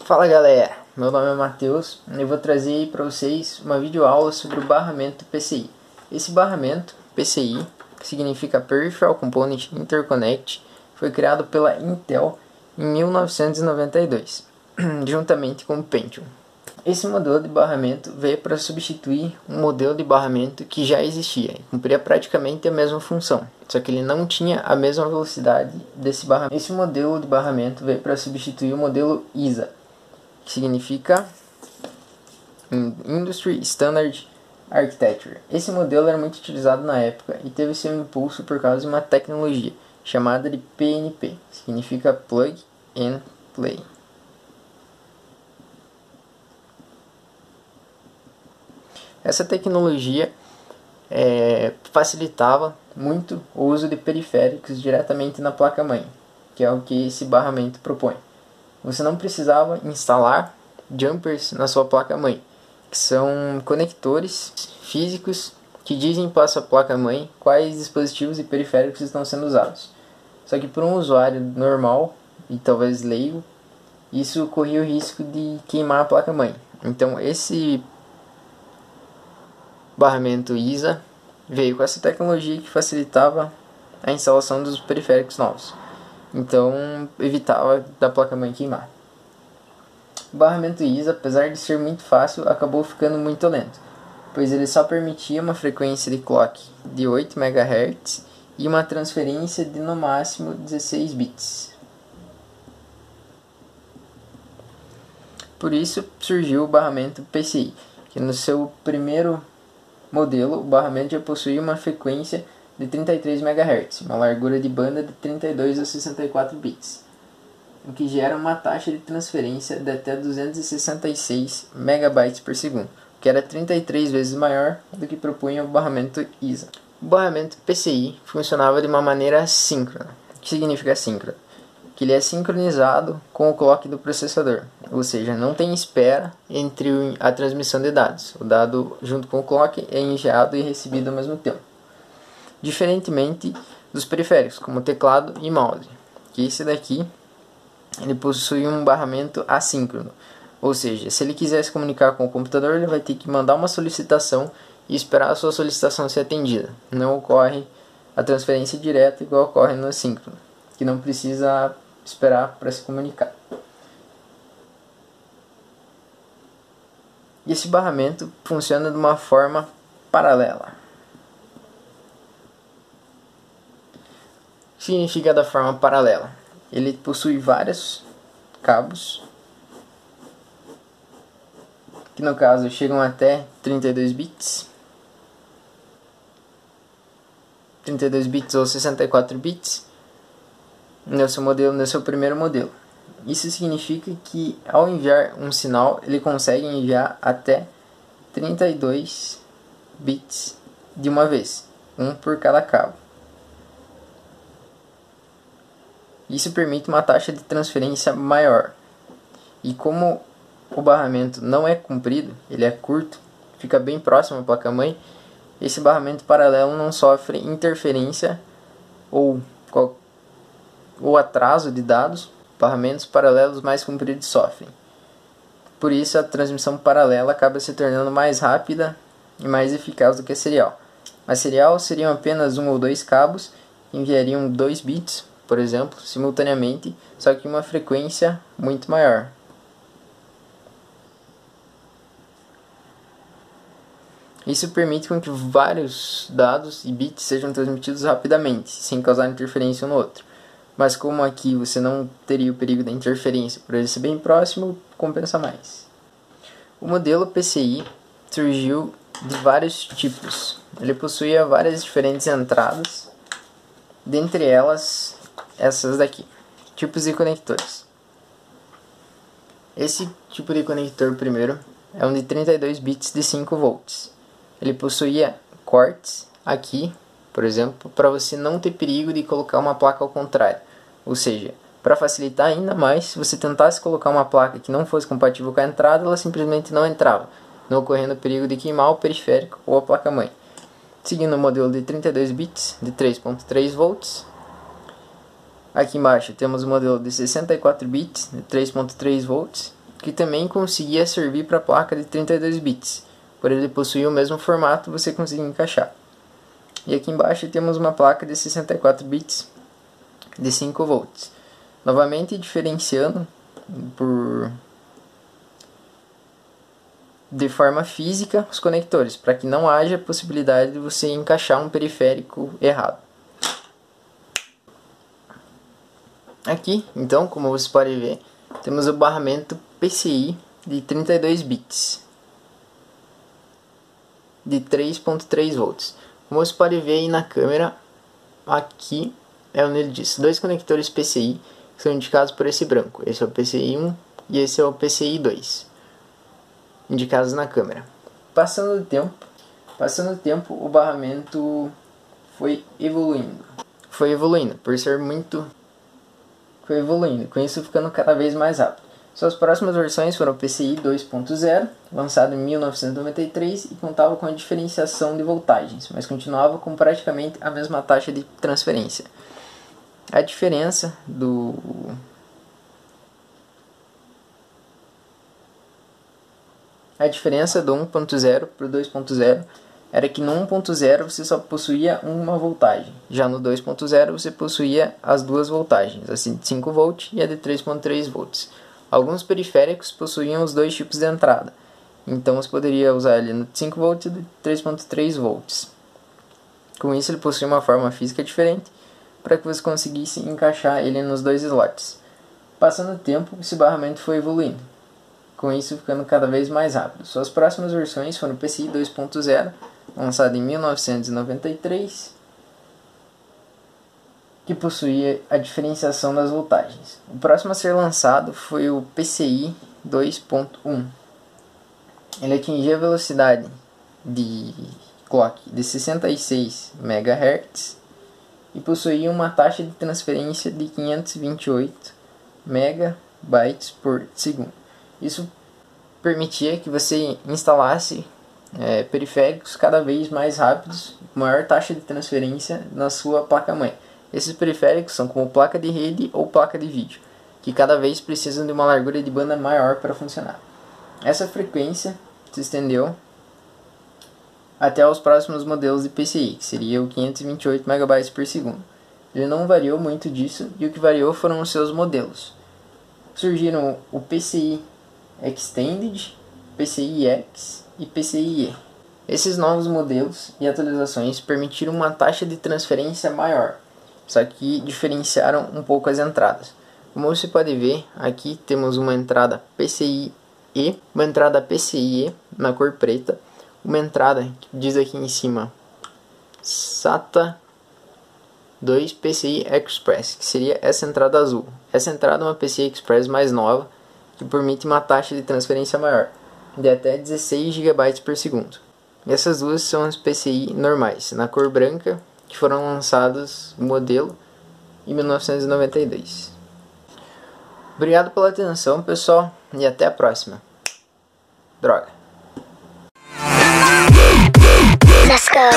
Fala galera, meu nome é Matheus e eu vou trazer para vocês uma videoaula sobre o barramento PCI. Esse barramento PCI, que significa Peripheral Component Interconnect, foi criado pela Intel em 1992, juntamente com o Pentium. Esse modelo de barramento veio para substituir um modelo de barramento que já existia e cumpria praticamente a mesma função, só que ele não tinha a mesma velocidade desse barramento. Esse modelo de barramento veio para substituir o modelo ISA, que significa Industry Standard Architecture. Esse modelo era muito utilizado na época e teve seu impulso por causa de uma tecnologia chamada de PNP, que significa Plug and Play. Essa tecnologia facilitava muito o uso de periféricos diretamente na placa-mãe, que é o que esse barramento propõe. Você não precisava instalar jumpers na sua placa-mãe, que são conectores físicos que dizem para a sua placa-mãe quais dispositivos e periféricos estão sendo usados. Só que para um usuário normal e talvez leigo, isso corria o risco de queimar a placa-mãe. Então esse barramento ISA veio com essa tecnologia que facilitava a instalação dos periféricos novos. Então evitava da placa-mãe queimar. O barramento ISA, apesar de ser muito fácil, acabou ficando muito lento, pois ele só permitia uma frequência de clock de 8 MHz e uma transferência de no máximo 16 bits. Por isso surgiu o barramento PCI, que no seu primeiro modelo o barramento já possuía uma frequência de 33 MHz, uma largura de banda de 32 a 64 bits, o que gera uma taxa de transferência de até 266 MB por segundo, que era 33 vezes maior do que propunha o barramento ISA. O barramento PCI funcionava de uma maneira assíncrona. O que significa assíncrono? Que ele é sincronizado com o clock do processador, ou seja, não tem espera entre a transmissão de dados. O dado junto com o clock é enviado e recebido ao mesmo tempo. Diferentemente dos periféricos, como teclado e mouse, que esse daqui ele possui um barramento assíncrono, ou seja, se ele quiser se comunicar com o computador, ele vai ter que mandar uma solicitação e esperar a sua solicitação ser atendida. Não ocorre a transferência direta igual ocorre no assíncrono, que não precisa esperar para se comunicar. E esse barramento funciona de uma forma paralela. O que significa da forma paralela? Ele possui vários cabos, que no caso chegam até 32 bits. 32 bits ou 64 bits no seu primeiro modelo. Isso significa que ao enviar um sinal, ele consegue enviar até 32 bits de uma vez, um por cada cabo. Isso permite uma taxa de transferência maior. E como o barramento não é comprido, ele é curto, fica bem próximo à placa-mãe, esse barramento paralelo não sofre interferência ou atraso de dados. Barramentos paralelos mais compridos sofrem. Por isso a transmissão paralela acaba se tornando mais rápida e mais eficaz do que a serial. A serial seriam apenas um ou dois cabos que enviariam 2 bits, por exemplo, simultaneamente, só que uma frequência muito maior. Isso permite com que vários dados e bits sejam transmitidos rapidamente, sem causar interferência um no outro. Mas como aqui você não teria o perigo da interferência por ele ser bem próximo, compensa mais. O modelo PCI surgiu de vários tipos. Ele possuía várias diferentes entradas, dentre elas essas daqui, tipos de conectores. Esse tipo de conector primeiro é um de 32 bits de 5 volts. Ele possuía cortes aqui, por exemplo, para você não ter perigo de colocar uma placa ao contrário. Ou seja, para facilitar ainda mais, se você tentasse colocar uma placa que não fosse compatível com a entrada, ela simplesmente não entrava, não ocorrendo o perigo de queimar o periférico ou a placa-mãe. Seguindo o modelo de 32 bits de 3.3 volts. Aqui embaixo temos o modelo de 64 bits de 3.3 volts, que também conseguia servir para placa de 32 bits. Por ele possuir o mesmo formato, você conseguia encaixar. E aqui embaixo temos uma placa de 64 bits de 5 volts. Novamente diferenciando de forma física os conectores, para que não haja possibilidade de você encaixar um periférico errado. Aqui, então, como você pode ver, temos o barramento PCI de 32 bits de 3.3 volts. Como você pode ver aí na câmera, aqui é onde ele diz 2 conectores PCI que são indicados por esse branco. Esse é o PCI 1 e esse é o PCI 2, indicados na câmera. Passando o tempo, o barramento foi evoluindo, com isso ficando cada vez mais rápido. Suas próximas versões foram o PCI 2.0, lançado em 1993 e contava com a diferenciação de voltagens, mas continuava com praticamente a mesma taxa de transferência. A diferença do 1.0 para o 2.0 era que no 1.0 você só possuía uma voltagem, já no 2.0 você possuía as duas voltagens, a de 5 volts e a de 3.3 volts. Alguns periféricos possuíam os dois tipos de entrada, então você poderia usar ele no 5 volts e de 3.3 volts. Com isso ele possui uma forma física diferente para que você conseguisse encaixar ele nos dois slots. Passando o tempo, esse barramento foi evoluindo, com isso ficando cada vez mais rápido. Suas próximas versões foram o PCI 2.0, lançado em 1993, que possuía a diferenciação das voltagens. O próximo a ser lançado foi o PCI 2.1. Ele atingia a velocidade de clock de 66 MHz e possuía uma taxa de transferência de 528 MB por segundo. Isso permitia que você instalasse periféricos cada vez mais rápidos, com maior taxa de transferência na sua placa-mãe. Esses periféricos são como placa de rede ou placa de vídeo, que cada vez precisam de uma largura de banda maior para funcionar. Essa frequência se estendeu até os próximos modelos de PCI, que seria o 528 MB por segundo. Ele não variou muito disso, e o que variou foram os seus modelos. Surgiram o PCI Extended, PCI X e PCI-E. Esses novos modelos e atualizações permitiram uma taxa de transferência maior, só que diferenciaram um pouco as entradas. Como você pode ver, aqui temos uma entrada PCI-E, uma entrada PCI-E na cor preta, uma entrada que diz aqui em cima SATA 2 PCI Express, que seria essa entrada azul. Essa entrada é uma PCI Express mais nova, que permite uma taxa de transferência maior, de até 16 GB por segundo. E essas duas são as PCI normais, na cor branca, que foram lançados o modelo em 1992. Obrigado pela atenção, pessoal, e até a próxima. Droga. Let's go.